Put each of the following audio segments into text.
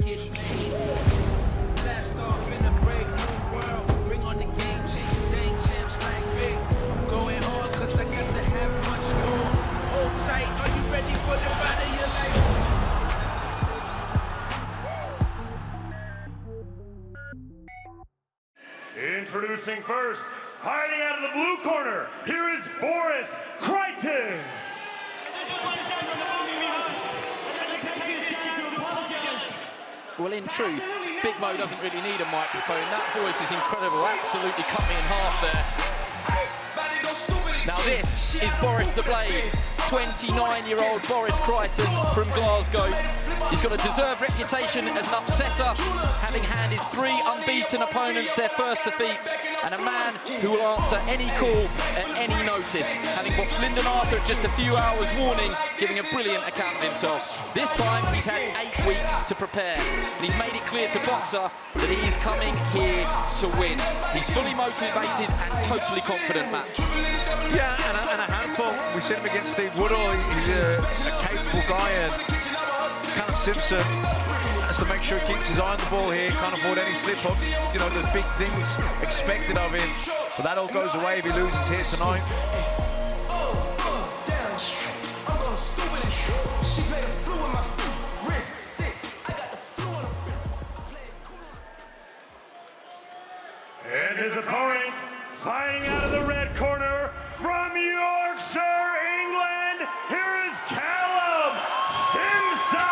get made. Blast off in a brave new world. Bring on the game, change thing, champs like big. I'm going hard cause I got to have much more. Hold tight, are you ready for the ride of your life? Introducing first, fighting out of the blue corner, here is Boris Crighton. Well, in truth, Big Mo doesn't really need a microphone. That voice is incredible, absolutely cut me in half there. Now this is Boris the Blade, 29-year-old Boris Crighton from Glasgow. He's got a deserved reputation as an upsetter, having handed 3 unbeaten opponents their first defeats, and a man who will answer any call at any notice, having boxed Lyndon Arthur at just a few hours' warning, giving a brilliant account of himself. This time he's had 8 weeks to prepare, and he's made it clear to Boxer that he's coming here to win. He's fully motivated and totally confident, Matt. Yeah, and a handful. We've seen him against Steve Woodall. He's a capable guy, and Callum Simpson has to make sure he keeps his eye on the ball here, can't afford any slip-ups. You know, there's big things expected of him, but that all goes away if he loses here tonight. And his opponent, fighting out of the red corner, from Yorkshire, England, here is Callum Simpson!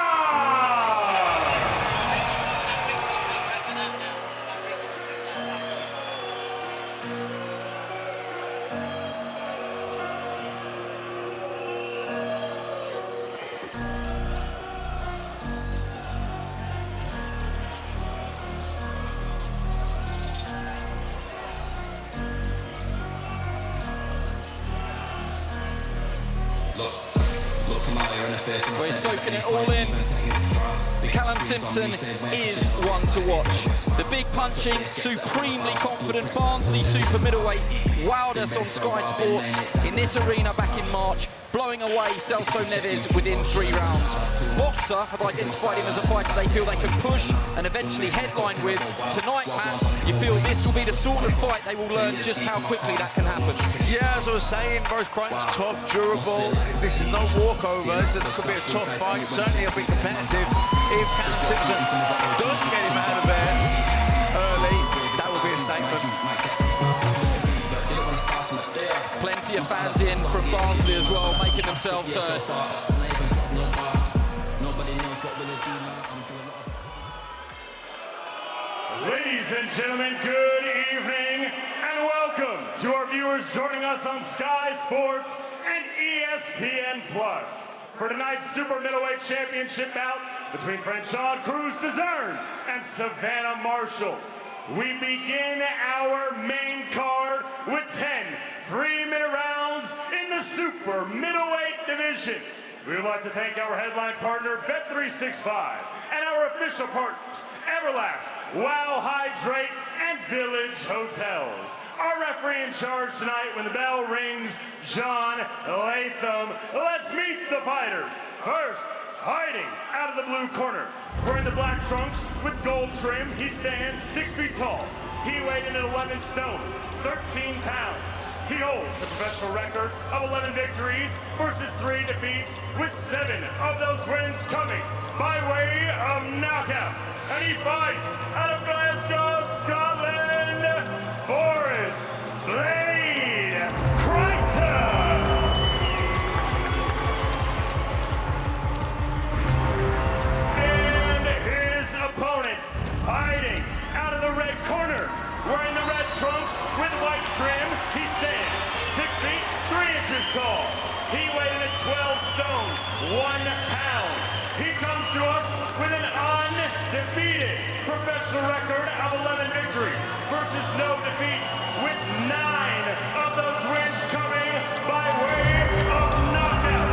Well, he's soaking it all in. Callum Simpson is one to watch. The big punching, supremely confident Barnsley super middleweight wowed us on Sky Sports in this arena back in March, blowing away Celso Neves within 3 rounds. Boxer have identified him as a fighter they feel they can push and eventually headline with. Tonight, Matt, you feel this will be the sort of fight they will learn just how quickly that can happen. Yeah, as I was saying, Boris Crichton's tough, durable. This is no walkover. This could be a tough fight. Certainly it'll be competitive. If Callum Simpson doesn't get him out of there early, that will be a statement. Plenty of fans in from Barnsley as well, making themselves heard. Ladies and gentlemen, good evening and welcome to our viewers joining us on Sky Sports and ESPN Plus for tonight's Super Middleweight Championship bout between Franchon Cruz-Dezern and Savannah Marshall. We begin our main card with 10 3-minute rounds in the Super Middleweight division. We would like to thank our headline partner, Bet365, and our official partners, Everlast, Wow Hydrate, and Village Hotels. Our referee in charge tonight when the bell rings, John Latham. Let's meet the fighters. First, fighting out of the blue corner, wearing the black trunks with gold trim, he stands 6 feet tall. He weighed in at 11 stone, 13 pounds. He holds a professional record of 11 victories versus 3 defeats, with 7 of those wins coming by way of knockout. And he fights out of Glasgow, Scotland, Boris Blade Crighton. And his opponent, fighting out of the red corner, wearing the red trunks with white trim, he stands 6 feet 3 inches tall. He weighed in at 12 stone, 1 pound. He comes to us with an undefeated professional record of 11 victories versus no defeats, with 9 of those wins coming by way of knockout.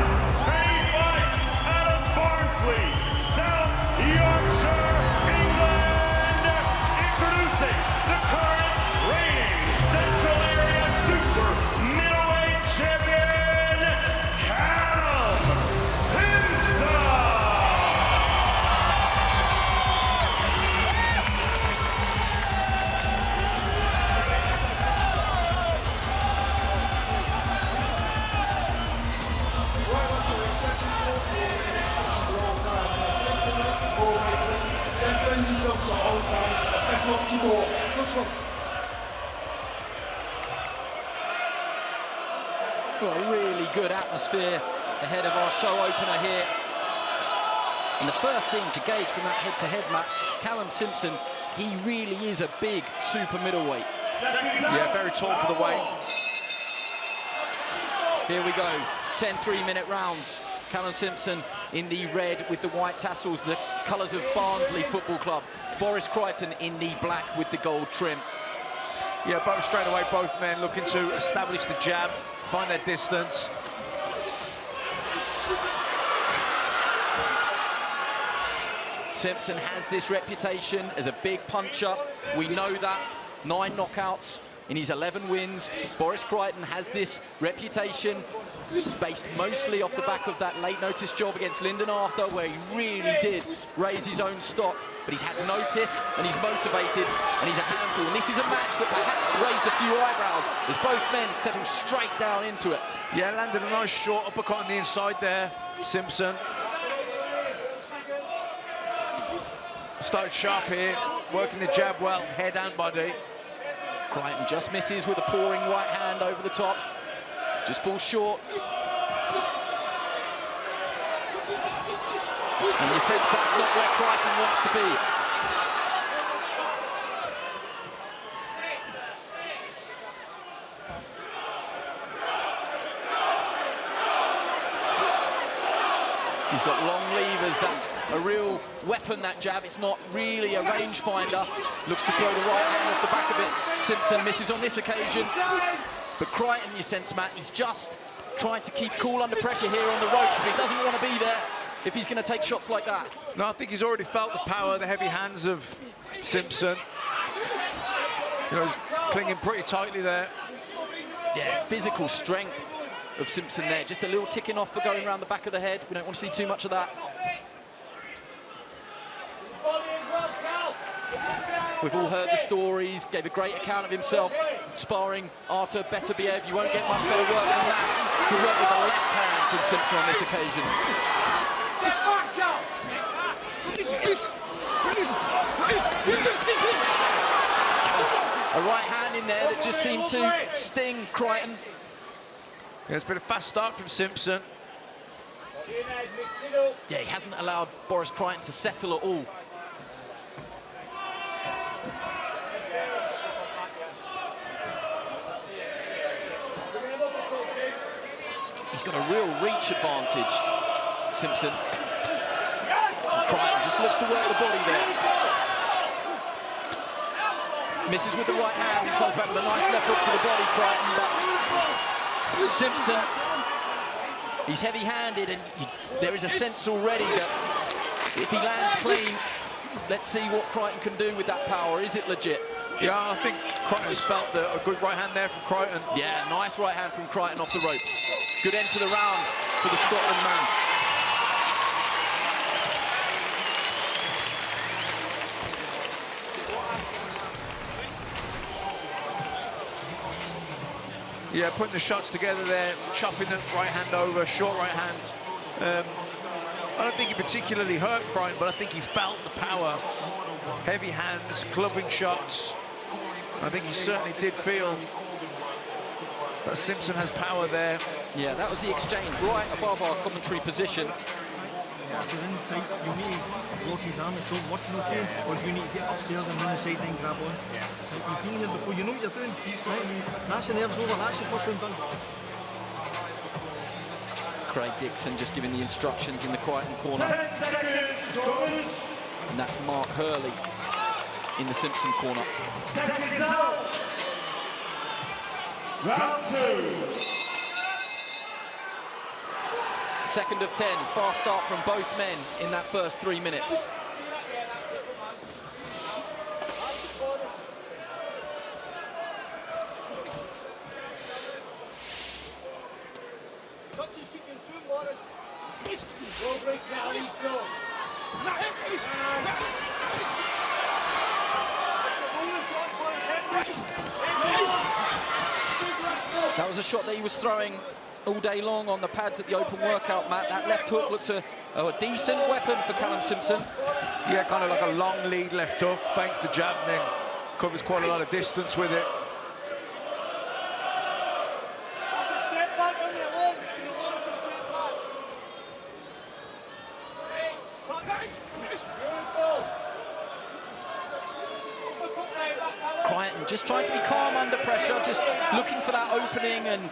And he fights out of Barnsley, South Yorkshire, England. Introducing the current reigning Central Area Super Middleweight Champion, Callum Simpson. challenge yourself to all times. That's what you want. Well, a really good atmosphere ahead of our show opener here. And the first thing to gauge from that head-to-head match, Callum Simpson, he really is a big super middleweight. Yeah, very tall for the weight. Here we go, 10 3-minute rounds. Callum Simpson in the red with the white tassels, the colours of Barnsley Football Club. Boris Crighton in the black with the gold trim. Yeah, both straight away, both men looking to establish the jab, find their distance. Simpson has this reputation as a big puncher. We know that. 9 knockouts in his 11 wins. Boris Crighton has this reputation based mostly off the back of that late notice job against Lyndon Arthur, where he really did raise his own stock. But he's had notice, and he's motivated, and he's a handful. And this is a match that perhaps raised a few eyebrows as both men settle straight down into it. Yeah, landed a nice short uppercut on the inside there, Simpson. Started sharp here, working the jab well, head and body. Crichton just misses with a pouring right hand over the top. Just falls short. And you sense that's not where Crichton wants to be. He's got long levers. That's a real weapon, that jab. It's not really a rangefinder. Looks to throw the right hand off the back of it. Simpson misses on this occasion. But Crichton, you sense, Matt, he's just trying to keep cool under pressure here on the ropes, but he doesn't want to be there if he's going to take shots like that. No, I think he's already felt the power, the heavy hands of Simpson. You know, he's clinging pretty tightly there. Yeah, physical strength of Simpson there. Just a little ticking off for going around the back of the head. We don't want to see too much of that. We've all heard the stories, gave a great account of himself sparring Artur Beterbiev. You won't get much better work than that. Good work with the left hand from Simpson on this occasion. A right hand in there that just seemed to sting Crichton. Yeah, it's been a fast start from Simpson. Yeah, he hasn't allowed Boris Crichton to settle at all. He's got a real reach advantage, Simpson. Crichton just looks to work the body there. Misses with the right hand, comes back with a nice left hook to the body, Crichton, but Simpson, he's heavy-handed, and there is a sense already that if he lands clean, let's see what Crichton can do with that power. Is it legit? Yeah, I think Crichton has felt a good right hand there from Crichton. Yeah, nice right hand from Crichton off the ropes. Good end to the round for the Scotland man. Yeah, putting the shots together there, chopping the right hand over, short right hand. I don't think he particularly hurt Crichton, but I think he felt the power. Heavy hands, clubbing shots. I think he certainly did feel that Simpson has power there. Yeah, that was the exchange right above our commentary position. Yeah, if you're inside, you need to block his arm, so working okay, or you need to get upstairs and then the side and grab on. Yeah. Like you've been here before, you know what you're doing. That's the nerves over, that's the first one done. Craig Dixon just giving the instructions in the Crichton corner. 10 seconds, and that's Mark Hurley in the Simpson corner. seconds out. Round 2. Second of 10, fast start from both men in that first 3 minutes. That was a shot that he was throwing all day long on the pads at the open workout, Matt. That left hook looks a decent weapon for Callum Simpson. Yeah, kind of like a long lead left hook, thanks to jab, and then covers quite a lot of distance with it. Crichton just trying to be calm under pressure, just looking for that opening and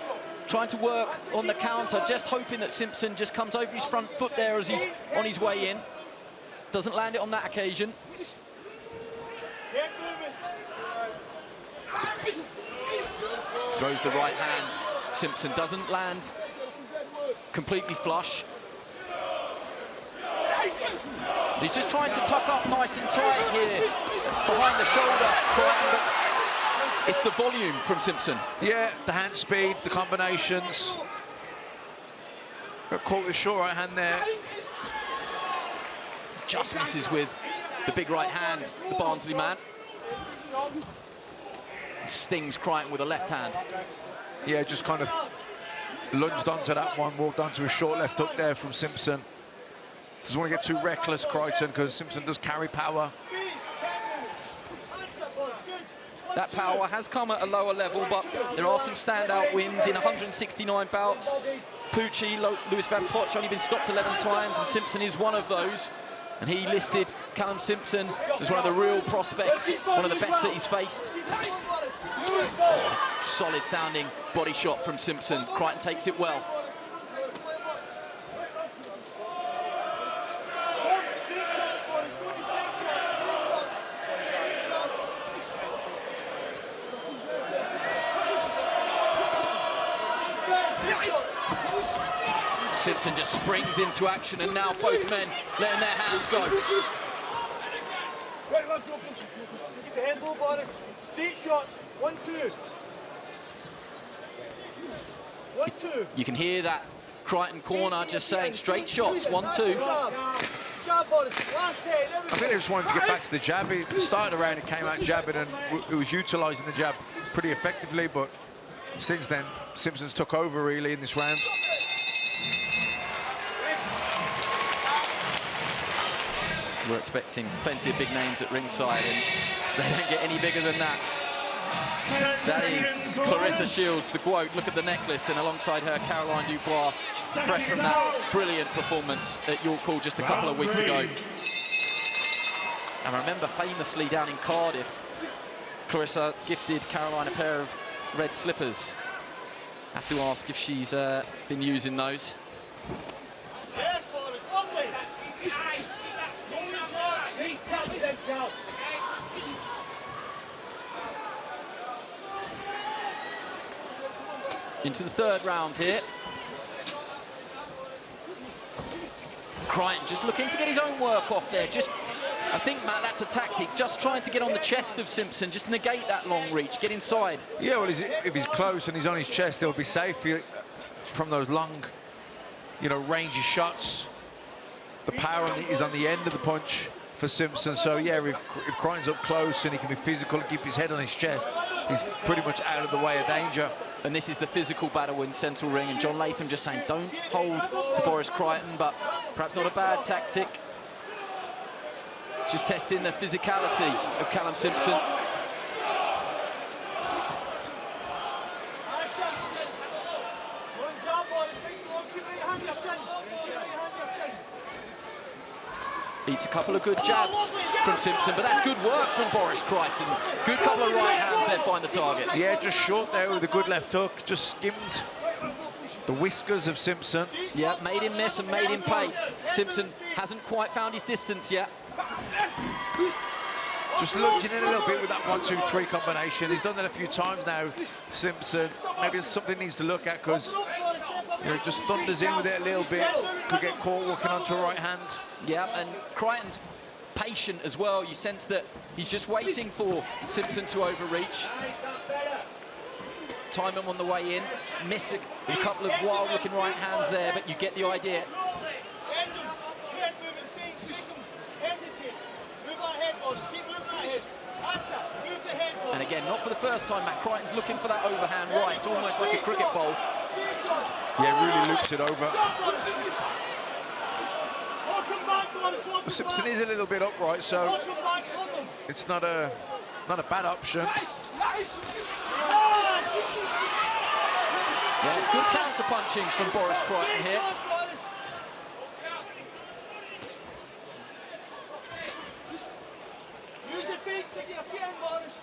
trying to work on the counter, just hoping that Simpson just comes over his front foot there as he's on his way in. Doesn't land it on that occasion. Throws the right hand. Simpson doesn't land completely flush. He's just trying to tuck up nice and tight here behind the shoulder, Crichton, but it's the volume from Simpson. Yeah, the hand speed, the combinations. Got caught with the short right hand there. Just misses with the big right hand, the Barnsley man. Stings Crichton with a left hand. Yeah, just kind of lunged onto that one, walked onto a short left hook there from Simpson. Doesn't want to get too reckless, Crichton, because Simpson does carry power. That power has come at a lower level, but there are some standout wins in 169 bouts. Pucci, Lewis Van Potch only been stopped 11 times, and Simpson is one of those. And he listed Callum Simpson as one of the real prospects, one of the best that he's faced. Solid sounding body shot from Simpson. Crichton takes it well. Simpson just springs into action, and now both men letting their hands go. Get the head low, Boris. Straight shots. 1, 2. 1, 2. You can hear that Crichton corner just saying straight shots. 1, 2. Jab, Boris. Last 10. I think they just wanted to get back to the jab. He started around, it came out jabbing, and it was utilising the jab pretty effectively, but since then, Simpson's took over really in this round. We're expecting plenty of big names at ringside, and they don't get any bigger than that. That is Clarissa Shields, the quote. Look at the necklace, and alongside her, Caroline Dubois, fresh from that brilliant performance at York Hall just a couple of weeks ago. And I remember famously down in Cardiff, Clarissa gifted Caroline a pair of red slippers. Have to ask if she's been using those. Yes, Boris. Lovely. Into the third round here. Crichton just looking to get his own work off there. I think, Matt, that's a tactic. Just trying to get on the chest of Simpson, just negate that long reach, get inside. Yeah, well, if he's close and he's on his chest, he'll be safe from those long, rangy shots. The power is on the end of the punch for Simpson. So, yeah, if Crichton's up close and he can be physical and keep his head on his chest, he's pretty much out of the way of danger. And this is the physical battle in central ring, and John Latham just saying, don't hold to Boris Crichton, but perhaps not a bad tactic. Just testing the physicality of Callum Simpson. Eats a couple of good jabs from Simpson, but that's good work from Boris Crichton. Good couple of right hands there, find the target. Yeah, just short there with a good left hook, just skimmed the whiskers of Simpson. Yeah, made him miss and made him pay. Simpson hasn't quite found his distance yet. Just lunging in a little bit with that 1, 2, 3 combination. He's done that a few times now, Simpson. Maybe it's something he needs to look at, because just thunders in with it a little bit. Could get caught walking onto a right hand. Yeah, and Crichton's patient as well. You sense that he's just waiting for Simpson to overreach. Time him on the way in. Missed a couple of wild-looking right hands there, but you get the idea. And again, not for the first time, Matt Crichton's looking for that overhand right. It's almost like a cricket bowl. Yeah, really loops it over. Simpson is a little bit upright, so it's not a bad option. Yeah, it's good counter-punching from Boris Crighton here. Use your feet, stick your feet in, Boris.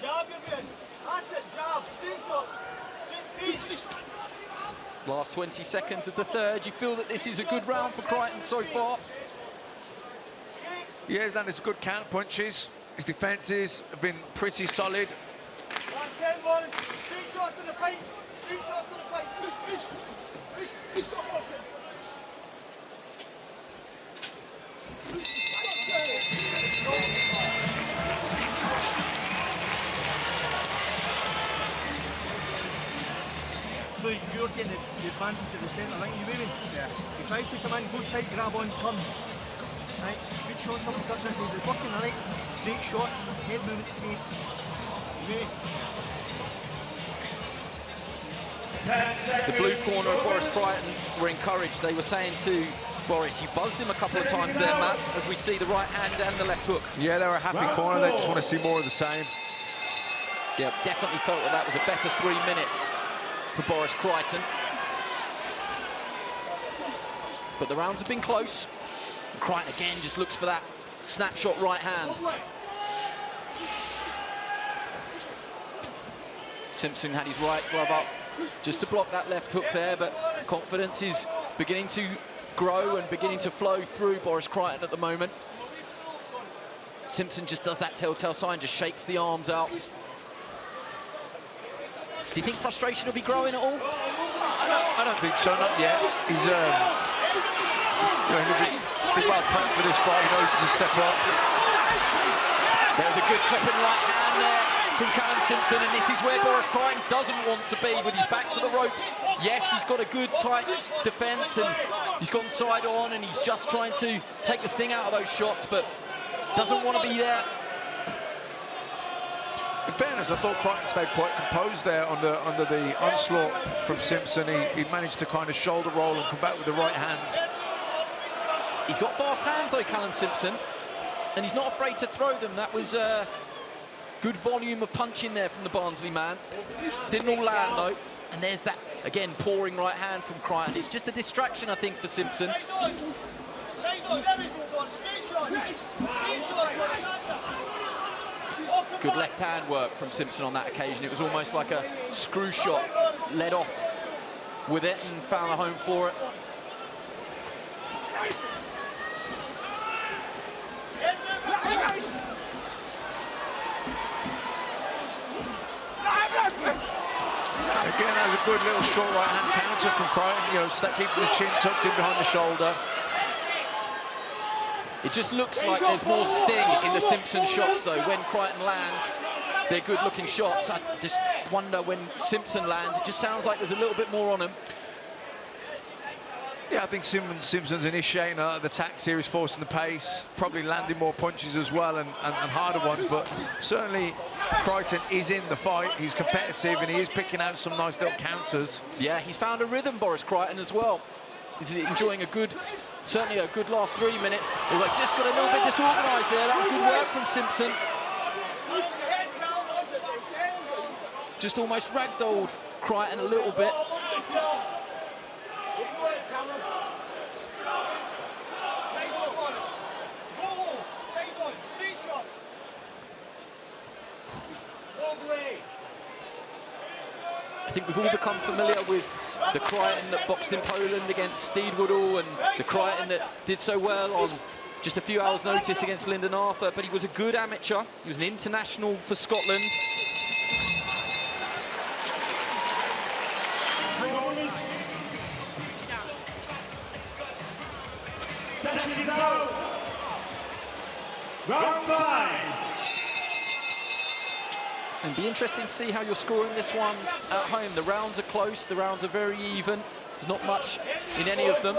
Jab your feet. That's it, jab. Straight shots. Straight feet. Last 20 seconds of the third. You feel that this is a good round for Crighton so far? Yeah, he's done his good counter punches. His defences have been pretty solid. Last 10, Boris. Straight shots to the fight. Straight shots to the fight. Stop boxing. So you're getting the advantage of the centre, right? You moving? Yeah. He tries to come in, go tight, grab on, turn. Right? Good shots up the guts inside. He's working, right? Straight shots, head movement takes. Moving. The blue corner of Boris Crighton were encouraged. They were saying to Boris, you buzzed him a couple of times there, Matt, as we see the right hand and the left hook. Yeah, they were a happy corner. They just want to see more of the same. Yeah, definitely felt that was a better 3 minutes for Boris Crighton. But the rounds have been close. And Crighton again just looks for that snapshot right hand. Simpson had his right glove up just to block that left hook there, but confidence is beginning to grow and beginning to flow through Boris Crighton at the moment. Simpson just does that telltale sign, just shakes the arms out. Do you think frustration will be growing at all? I don't think so, not yet. He's well prepped for this fight. He knows to step up. There's a good chopping right hand there from Callum Simpson, and this is where Boris Crighton doesn't want to be, with his back to the ropes. Yes, he's got a good tight defence, and he's gone side on, and he's just trying to take the sting out of those shots, but doesn't want to be there. In fairness, I thought Crichton stayed quite composed there under the onslaught from Simpson. He managed to kind of shoulder roll and come back with the right hand. He's got fast hands though, Callum Simpson, and he's not afraid to throw them. That was a good volume of punching there from the Barnsley man. Didn't all land though, and there's that, again, pouring right hand from Crichton. It's just a distraction, I think, for Simpson. Good left hand work from Simpson on that occasion. It was almost like a screw shot, led off with it and found a home for it. Again, that was a good little short right hand counter from Crichton, you know, keeping the chin tucked in behind the shoulder. It just looks like there's more sting in the Simpson shots, though. When Crichton lands, they're good-looking shots. I just wonder when Simpson lands, it just sounds like there's a little bit more on him. Yeah, I think Simpson's initiating the attacks here. He's forcing the pace, probably landing more punches as well and harder ones, but certainly Crichton is in the fight. He's competitive and he is picking out some nice little counters. Yeah, he's found a rhythm, Boris Crichton, as well. He's enjoying certainly a good last 3 minutes. Although just got a little bit disorganised there. That was good work from Simpson. Just almost ragdolled Crichton a little bit. I think we've all become familiar with the Crichton that boxed in Poland against Steve Woodall, and the Crichton that did so well on just a few hours' notice against Lyndon Arthur, but he was a good amateur. He was an international for Scotland. Round 5. And be interesting to see how you're scoring this one at home. The rounds are close, the rounds are very even. There's not much in any of them.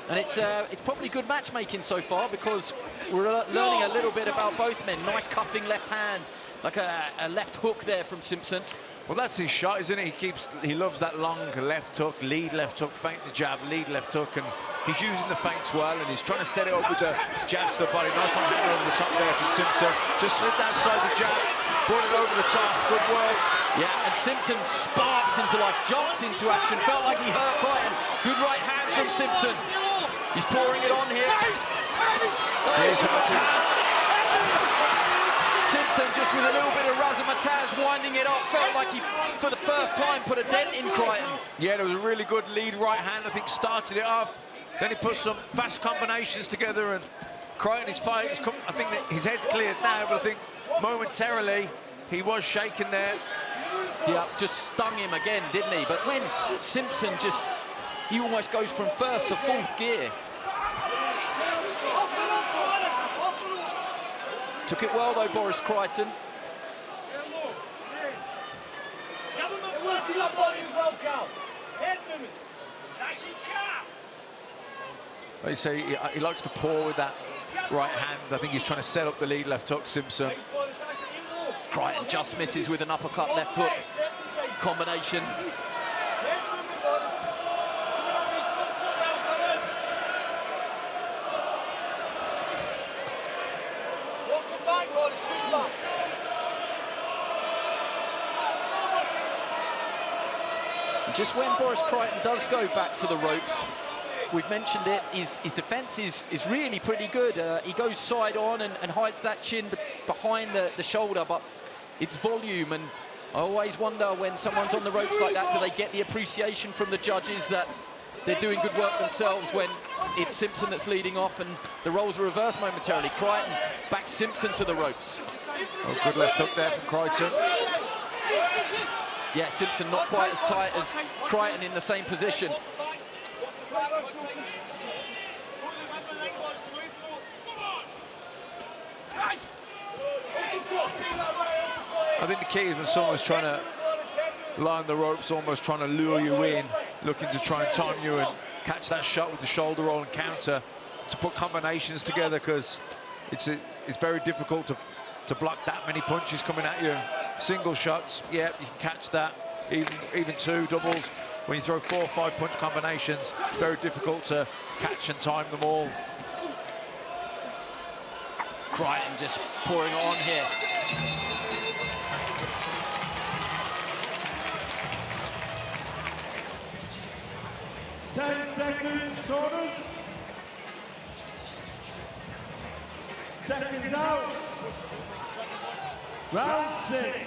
And it's probably good matchmaking so far, because we're learning a little bit about both men. Nice cuffing left hand, like a left hook there from Simpson. Well, that's his shot, isn't it? He loves that long left hook, lead left hook, feint the jab, lead left hook, and he's using the feints well, and he's trying to set it up with the jab to the body. Nice one hanging over the top there from Simpson. Just slipped outside the jab, brought it over the top. Good work. Yeah, and Simpson sparks into life, jumps into action. Felt like he hurt Crichton. Good right hand from Simpson. He's pouring it on here. Here's hurting. Simpson just with a little bit of razzmatazz winding it up. Felt like he, for the first time, put a dent in Crichton. Yeah, there was a really good lead right hand, I think, started it off. Then he put some fast combinations together, and Crichton, his fight, I think that his head's cleared now, but I think momentarily he was shaking there. Yeah, just stung him again, didn't he? But when Simpson he almost goes from first to fourth gear. Took it well though, Boris Crighton. Like you say, he likes to pour with that right hand. I think he's trying to set up the lead left hook, Simpson. Crichton just misses with an uppercut left hook combination. Just when Boris Crichton does go back to the ropes, we've mentioned it, his defence is really pretty good. He goes side on and hides that chin behind the shoulder, but it's volume, and I always wonder when someone's on the ropes like that, do they get the appreciation from the judges that they're doing good work themselves when it's Simpson that's leading off and the roles are reversed momentarily. Crichton backs Simpson to the ropes. Oh, good left hook there from Crichton. Yeah, Simpson not quite as tight as Crichton in the same position. I think the key is when someone's trying to line the ropes, almost trying to lure you in, looking to try and time you and catch that shot with the shoulder roll and counter, to put combinations together, because it's very difficult to block that many punches coming at you. Single shots, yeah, you can catch that. Even two doubles. When you throw 4 or 5 punch combinations, very difficult to catch and time them all. Crichton just pouring on here. Seconds, corners. Seconds out. Round 6.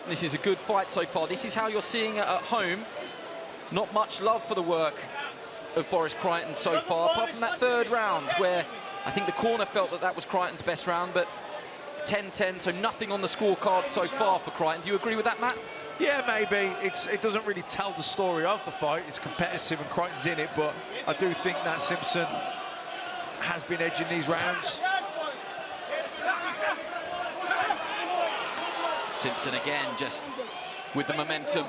This is a good fight so far. This is how you're seeing it at home. Not much love for the work of Boris Crichton so far, apart from that third round where I think the corner felt that was Crichton's best round, but 10-10, so nothing on the scorecard so far for Crichton. Do you agree with that, Matt? Yeah, maybe. It doesn't really tell the story of the fight. It's competitive and Crichton's in it, but I do think that Simpson has been edging these rounds. Simpson again, just with the momentum.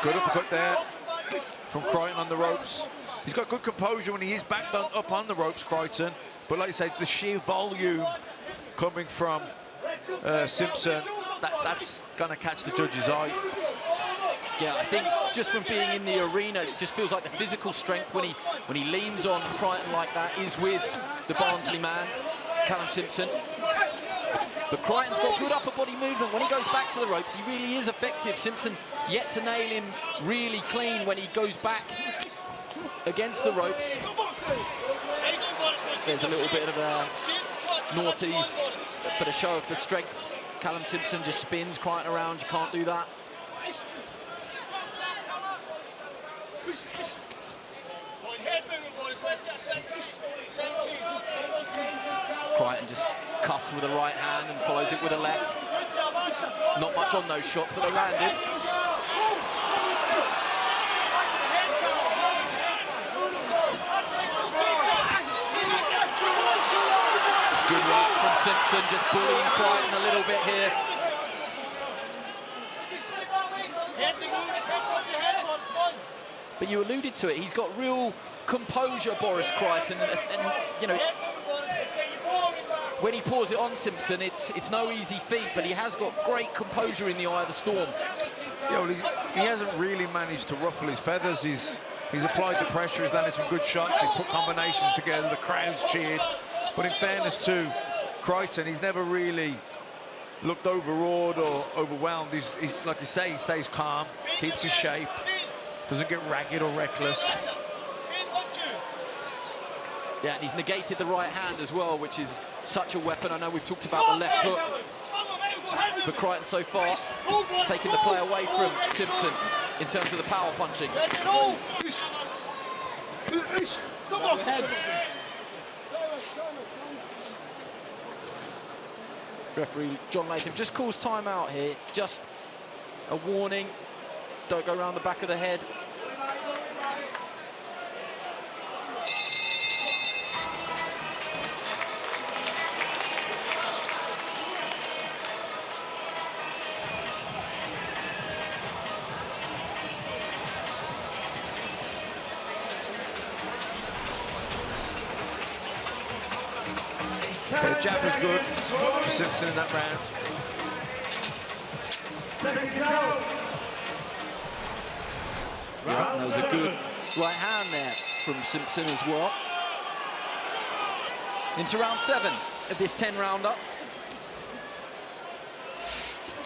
Good uppercut there from Crichton on the ropes. He's got good composure when he is backed up on the ropes, Crichton. But like I say, the sheer volume coming from Simpson, that's going to catch the judge's eye. Yeah, I think just from being in the arena, it just feels like the physical strength when he leans on Crichton like that is with the Barnsley man, Callum Simpson. But Crichton's got good upper body movement. When he goes back to the ropes, he really is effective. Simpson yet to nail him really clean when he goes back against the ropes. There's a little bit of a naughties, but a show of the strength. Callum Simpson just spins Crichton around. You can't do that. Crichton just cuffs with a right hand and follows it with a left. Not much on those shots, but they landed. Good work from Simpson just bullying Crichton a little bit here. But you alluded to it, he's got real composure, Boris Crichton, and you know, when he pours it on Simpson, it's no easy feat, but he has got great composure in the eye of the storm. Yeah, well, he hasn't really managed to ruffle his feathers. He's applied the pressure, he's landed some good shots, he's put combinations together, the crowd's cheered. But in fairness to Crichton, he's never really looked overawed or overwhelmed. He's like you say, he stays calm, keeps his shape, doesn't get ragged or reckless. Yeah, and he's negated the right hand as well, which is such a weapon. I know we've talked about the left hook, but Crichton so far taking the play away from Simpson in terms of the power punching. Referee John Latham just calls time out here. Just a warning, don't go around the back of the head. So the jab was good for Simpson in that round. Yeah, that was a good right hand there from Simpson as well. Into round 7 of this 10-rounder.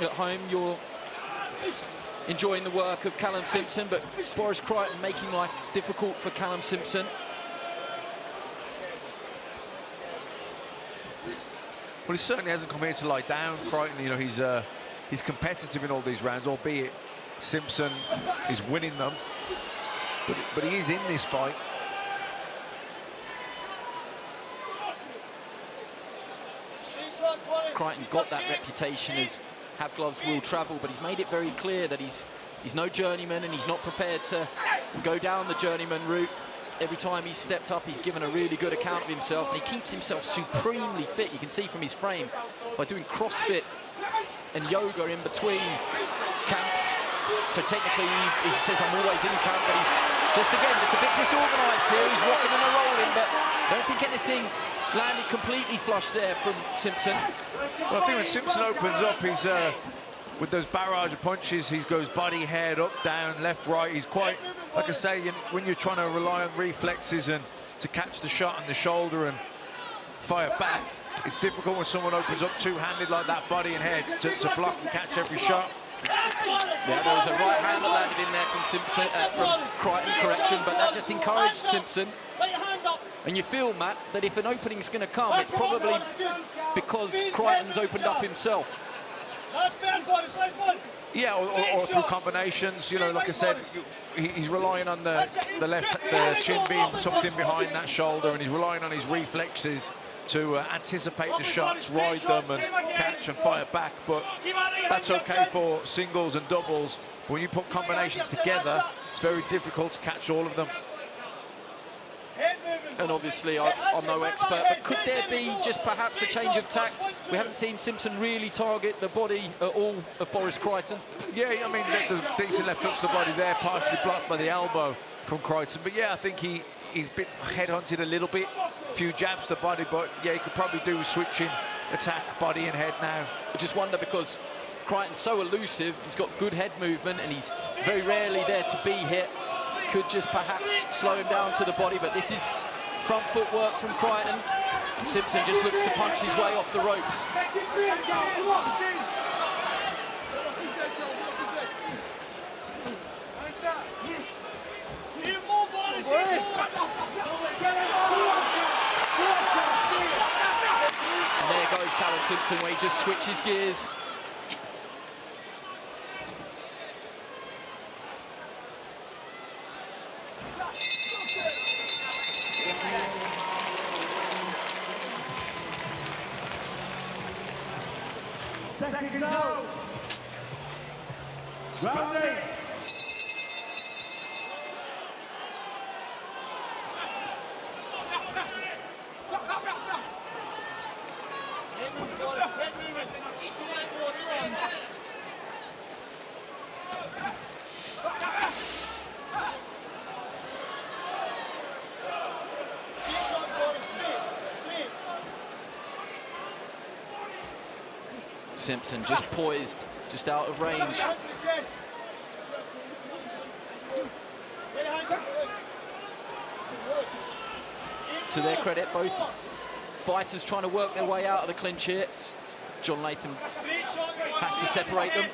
At home, you're enjoying the work of Callum Simpson, but Boris Crighton making life difficult for Callum Simpson. Well, he certainly hasn't come here to lie down. Crichton, you know, he's competitive in all these rounds, albeit Simpson is winning them. But he is in this fight. Crichton got that reputation as have gloves will travel, but he's made it very clear that he's no journeyman and he's not prepared to go down the journeyman route. Every time he's stepped up, he's given a really good account of himself, and he keeps himself supremely fit. You can see from his frame by doing CrossFit and yoga in between camps. So technically, he says, I'm always in camp, but he's just a bit disorganised here. He's rocking and rolling, but I don't think anything landed completely flush there from Simpson. Well, I think when Simpson opens up, he's with those barrage of punches, he goes body, head, up, down, left, right. He's quite, like I say, when you're trying to rely on reflexes and to catch the shot on the shoulder and fire back, it's difficult when someone opens up two-handed like that, body and head, to block and catch every shot. Yeah, there was a right hand that landed in there from Simpson, from Crichton, correction, but that just encouraged Simpson. And you feel, Matt, that if an opening's going to come, it's probably because Crichton's opened up himself. Yeah, or through combinations. You know, like I said, he's relying on the chin being tucked in behind that shoulder, and he's relying on his reflexes to anticipate the shots, ride them, and catch and fire back. But that's okay for singles and doubles. But when you put combinations together, it's very difficult to catch all of them. And obviously, I'm no expert, but could there be just perhaps a change of tact? We haven't seen Simpson really target the body at all of Boris Crichton. Yeah, I mean, there's decent left hooks to the body there, partially blocked by the elbow from Crichton. But yeah, I think he's been head-hunted a little bit, a few jabs to the body, but yeah, he could probably do with switching attack, body and head now. I just wonder, because Crichton's so elusive, he's got good head movement, and he's very rarely there to be hit. Could just perhaps slow him down to the body, but this is front footwork from Crichton. Simpson just looks to punch his way off the ropes. And there goes Callum Simpson, where he just switches gears. Seconds out. Round 8. Simpson, just poised, just out of range. To their credit, both fighters trying to work their way out of the clinch here. John Latham has to separate them.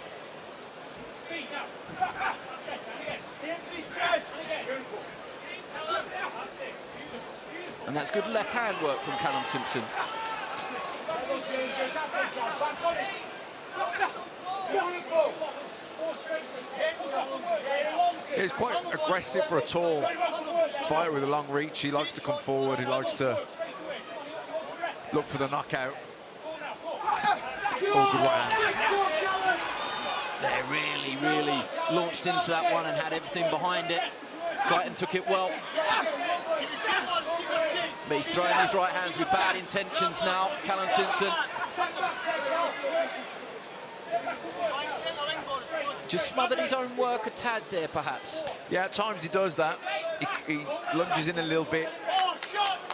And that's good left hand work from Callum Simpson. He's quite aggressive for a tall fighter with a long reach. He likes to come forward. He likes to look for the knockout. Oh, good right hand. They really launched into that one and had everything behind it. Crichton took it well. But he's throwing his right hands with bad intentions now, Callum Simpson. Just smothered his own work a tad there, perhaps. Yeah, at times he does that. He lunges in a little bit,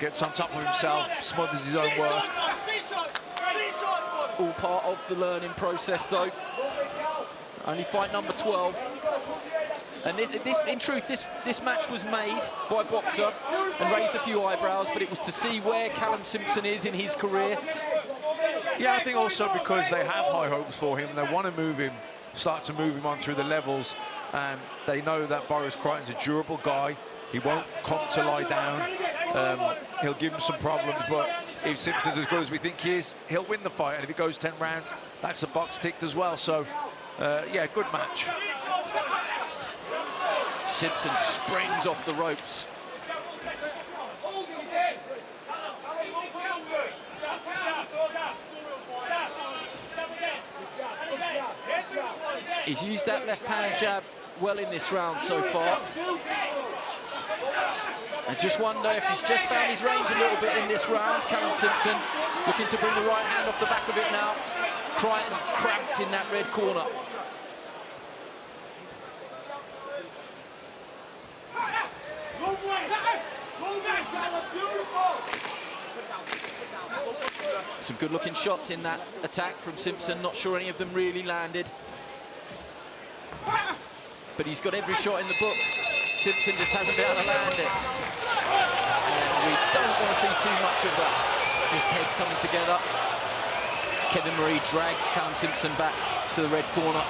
gets on top of himself, smothers his own work. All part of the learning process, though. Only fight number 12. And in truth, this match was made by a boxer and raised a few eyebrows, but it was to see where Callum Simpson is in his career. Yeah, I think also because they have high hopes for him. They want to move him, start to move him on through the levels. And they know that Boris Crighton's a durable guy. He won't come to lie down. He'll give him some problems, but if Simpson's as good as we think he is, he'll win the fight. And if it goes 10 rounds, that's a box ticked as well. So, yeah, good match. Simpson springs off the ropes. He's used that left-hand jab well in this round so far. I just wonder if he's just found his range a little bit in this round. Callum Simpson looking to bring the right hand off the back of it now. Crichton cramped in that red corner. Some good-looking shots in that attack from Simpson. Not sure any of them really landed. But he's got every shot in the book. Simpson just hasn't been able to land it. And we don't want to see too much of that. Just heads coming together. Kevin Marie drags Callum Simpson back to the red corner.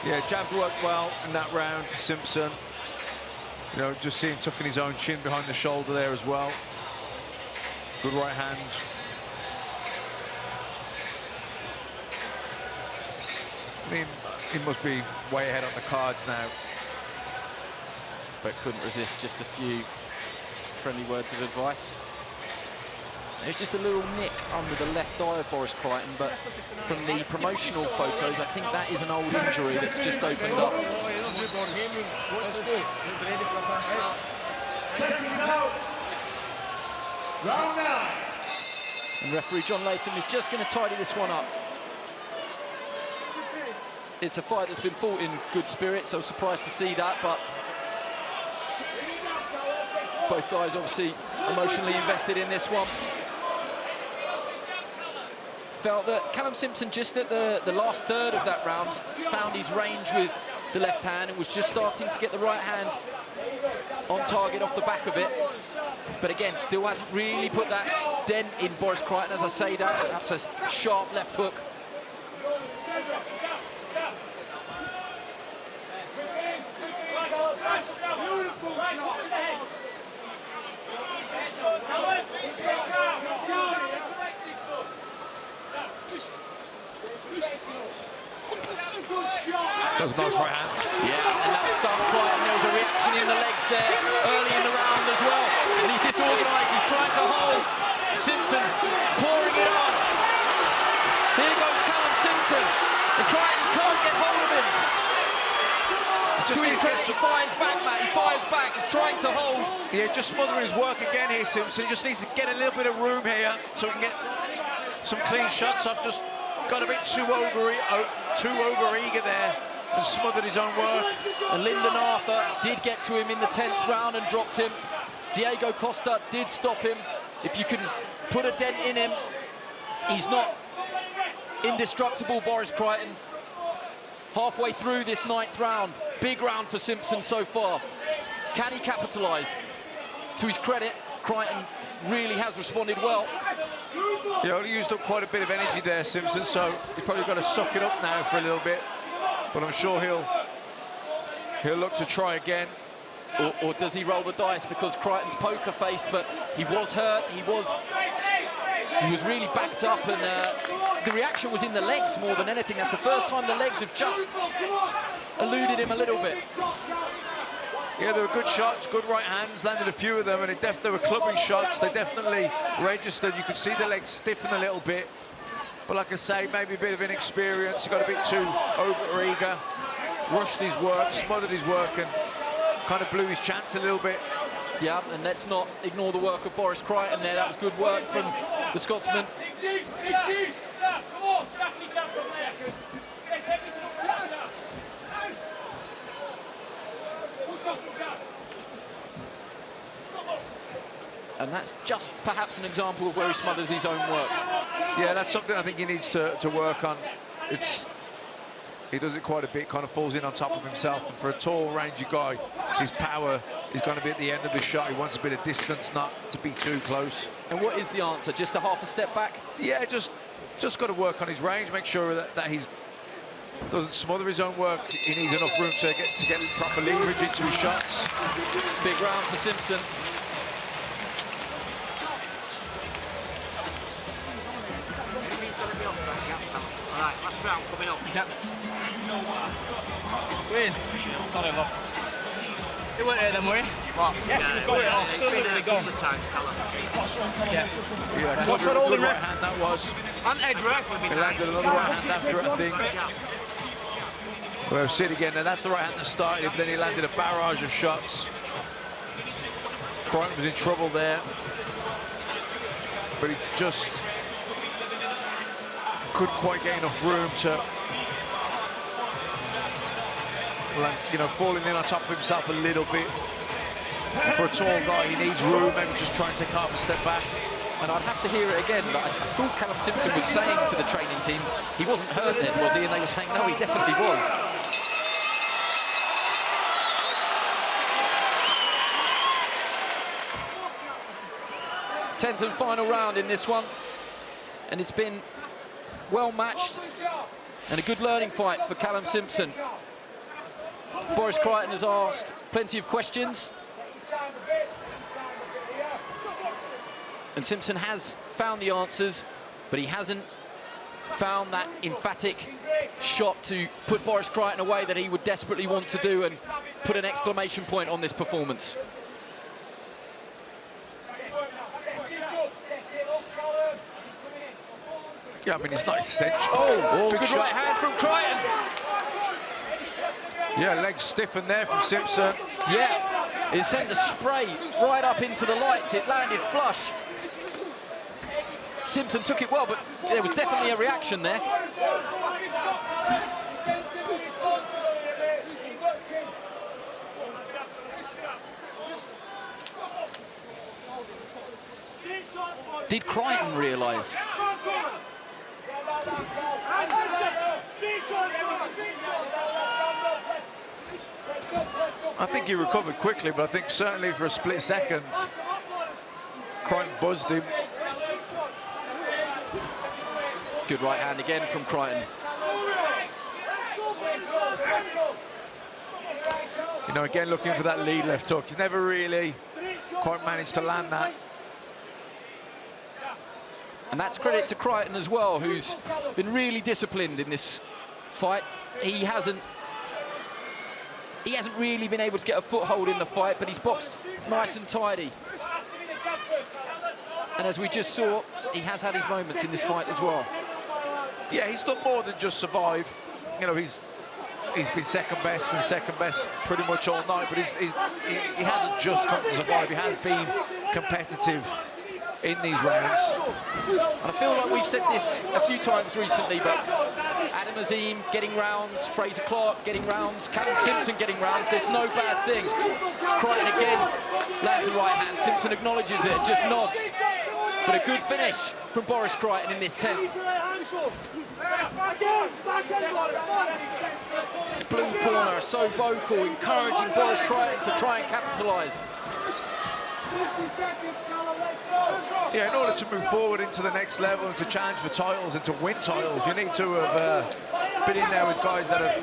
Yeah, jab worked well in that round for Simpson. You know, just see him tucking his own chin behind the shoulder there as well. Good right hand. I mean, he must be way ahead on the cards now. But couldn't resist just a few friendly words of advice. There's just a little nick under the left eye of Boris Crighton, but from the promotional photos, I think that is an old injury that's just opened up. Round 9. And referee John Latham is just going to tidy this one up. It's a fight that's been fought in good spirits, so I was surprised to see that, but both guys obviously emotionally invested in this one. Felt that Callum Simpson just at the last third of that round found his range with the left hand and was just starting to get the right hand on target off the back of it. But again, still hasn't really put that dent in Boris Crichton. As I say that, that's a sharp left hook. That was a nice right hand. Yeah, and that stuff Crichton, there was a reaction in the legs there early in the round as well. And he's disorganised, he's trying to hold. Simpson pouring it on. Here goes Callum Simpson. And Crichton can't get hold of him. To his credit, he fires back, Matt. He fires back. He's trying to hold. Yeah, just smothering his work again here, Simpson. He just needs to get a little bit of room here so he can get some clean shots. I've just got a bit too over eager there. and smothered his own work. And Lyndon Arthur did get to him in the 10th round and dropped him. Diego Costa did stop him. If you can put a dent in him, he's not indestructible, Boris Crighton. Halfway through this 9th round, big round for Simpson so far. Can he capitalise? To his credit, Crighton really has responded well. He only used up quite a bit of energy there, Simpson, so he's probably got to suck it up now for a little bit. But I'm sure he'll look to try again. Or does he roll the dice because Crichton's poker faced, but he was hurt, he was really backed up, and the reaction was in the legs more than anything. That's the first time the legs have just eluded him a little bit. Yeah, they were good shots, good right hands, landed a few of them, and they were clubbing shots. They definitely registered. You could see the legs stiffen a little bit. But like I say, maybe a bit of inexperience. He got a bit too over-eager, rushed his work, smothered his work, and kind of blew his chance a little bit. Yeah, and let's not ignore the work of Boris Crighton there. That was good work from the Scotsman. And that's just perhaps an example of where he smothers his own work. Yeah, that's something I think he needs to work on. He does it quite a bit, kind of falls in on top of himself. And for a tall, rangy guy, his power is going to be at the end of the shot. He wants a bit of distance, not to be too close. And what is the answer? Just a half a step back? Yeah, just got to work on his range, make sure that he doesn't smother his own work. He needs enough room to get proper leverage into his shots. Big round for Simpson. All right, last round coming up. Yep. Win. Sorry, love. It weren't here then, were you? What? Yes, he was got it off. Absolutely gone. Yeah, What's that holding right hand that was. And Ed Rex would be He landed another right hand after it, I think. We'll see it again. Now that's the right hand that started, but then he landed a barrage of shots. Crichton was in trouble there, but he just couldn't quite get enough room to, you know, falling in on top of himself a little bit. For a tall guy, he needs room, maybe just try and take half a step back. And I'd have to hear it again, but I thought Callum Simpson was saying to the training team, he wasn't hurt then, was he? And they were saying, no, he definitely was. Tenth and final round in this one. And it's been well matched and a good learning fight for Callum Simpson. Boris Crighton has asked plenty of questions. And Simpson has found the answers, but he hasn't found that emphatic shot to put Boris Crighton away that he would desperately want to do and put an exclamation point on this performance. Yeah, I mean, it's not essential. Oh, big good shot. right hand from Crichton. Yeah, legs stiffened there from Simpson. Yeah, it sent the spray right up into the lights. It landed flush. Simpson took it well, but there was definitely a reaction there. Did Crichton realise? I think he recovered quickly, but I think certainly for a split second, Crichton buzzed him. Good right hand again from Crichton. You know, again, looking for that lead left hook. He's never really quite managed to land that. And that's credit to Crichton as well, who's been really disciplined in this fight. He hasn't really been able to get a foothold in the fight, but he's boxed nice and tidy. And as we just saw, he has had his moments in this fight as well. Yeah, he's done more than just survive. You know, he's been second best and second best pretty much all night, but he hasn't just come to survive. He has been competitive in these rounds. And I feel like we've said this a few times recently, but Adam Nazim getting rounds, Fraser Clark getting rounds, Callum Simpson getting rounds. There's no bad thing. Crichton again lands the right hand. Simpson acknowledges it, just nods. But a good finish from Boris Crighton in this 10th. The blue corner are so vocal, encouraging Boris Crichton to try and capitalise. Yeah, in order to move forward into the next level and to challenge for titles and to win titles, you need to have been in there with guys that have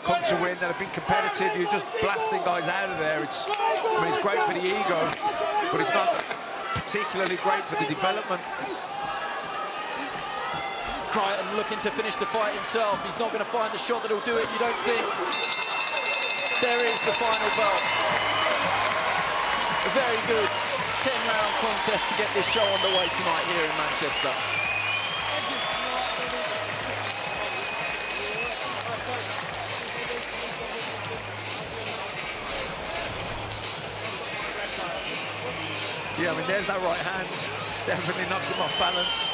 come to win, that have been competitive. You're just blasting guys out of there. It's great for the ego, but it's not particularly great for the development. Crichton looking to finish the fight himself. He's not going to find the shot that'll do it, you don't think? There is the final bell. A very good 10-round contest to get this show underway tonight here in Manchester. Yeah, I mean, there's that right hand. Definitely knocked him off balance.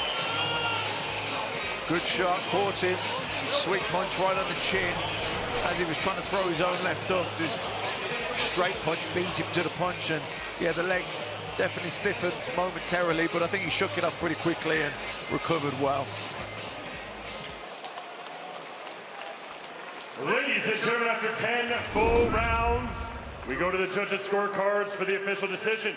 Good shot, caught him. Sweet punch right on the chin as he was trying to throw his own left hook. Straight punch beat him to the punch, and yeah, the leg definitely stiffened momentarily, but I think he shook it up pretty quickly and recovered well. Ladies and gentlemen, after 10 full rounds, we go to the judges' scorecards for the official decision.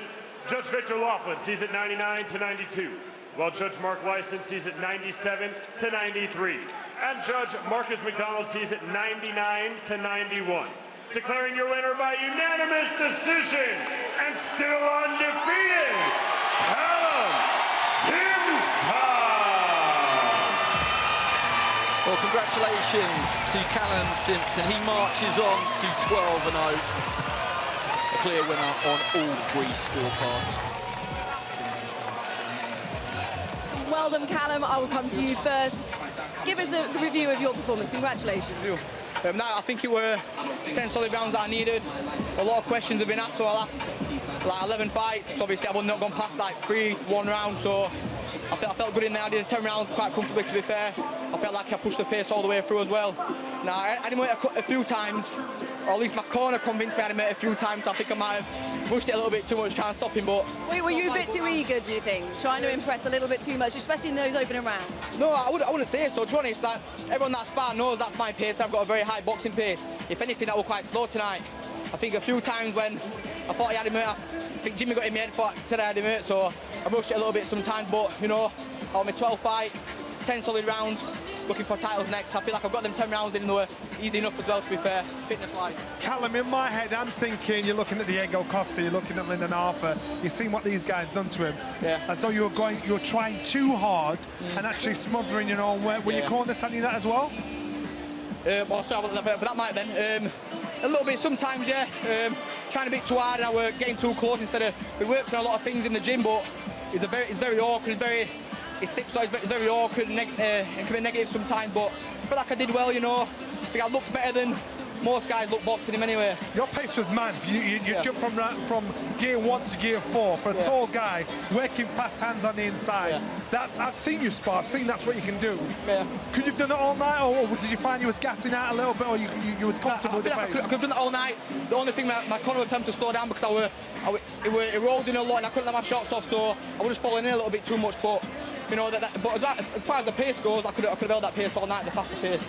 Judge Victor Laughlin sees it 99 to 92, while Judge Mark Lyson sees it 97 to 93, and Judge Marcus McDonald sees it 99 to 91. Declaring your winner by unanimous decision and still undefeated, Callum Simpson. Well, congratulations to Callum Simpson. He marches on to 12-0. A clear winner on all three scorecards. Well done, Callum. I will come to you first. Give us a review of your performance. Congratulations. No, I think it were 10 solid rounds that I needed. A lot of questions have been asked, so I last like 11 fights. So obviously I would not gone past like 3-1 round, so I felt good in there. I did 10 rounds quite comfortably, to be fair. I felt like I pushed the pace all the way through as well. Now, I didn't wait a few times, or at least my corner convinced me I didn't wait a few times. So I think I might have pushed it a little bit too much, trying to stop him, but... Wait, were you a bit too eager, do you think? Trying to impress a little bit too much, especially in those opening rounds? No, I wouldn't say so. To be honest, like, everyone that spar knows that's my pace. I've got a very high boxing pace. If anything, that was quite slow tonight. I think a few times when I thought he had him hurt, I think Jimmy got him in, said I had him hurt, so I rushed it a little bit sometimes, but, you know, on my 12th fight, 10 solid rounds, looking for titles next. I feel like I've got them 10 rounds in, and they were easy enough as well, to be fair, fitness-wise. Callum, in my head, I'm thinking you're looking at Diego Costa, you're looking at Lyndon Arthur, you've seen what these guys done to him. Yeah. And so you're trying too hard and actually smothering your own weight. Were your corner telling you that as well? Well, sorry for that might then. A little bit sometimes, yeah. Trying a bit too hard, and I were getting too close instead of... We worked on a lot of things in the gym, but it's very awkward, it's very awkward and can be negative sometimes, but I feel like I did well, you know. I think I looked better than most guys look boxing him anyway. Your pace was mad. You jumped from gear 1 to gear 4 for a tall guy, working fast hands on the inside. Yeah. I've seen you spar, I've seen that's what you can do. Yeah. Could you have done it all night, or did you find you was gassing out a little bit, or you was comfortable with the pace? I could have done it all night. The only thing my corner attempted to slow down because it rolled in a lot and I couldn't let my shots off, so I was just falling in a little bit too much. But you know, but as far as the pace goes, I could have held that pace all night, the faster pace.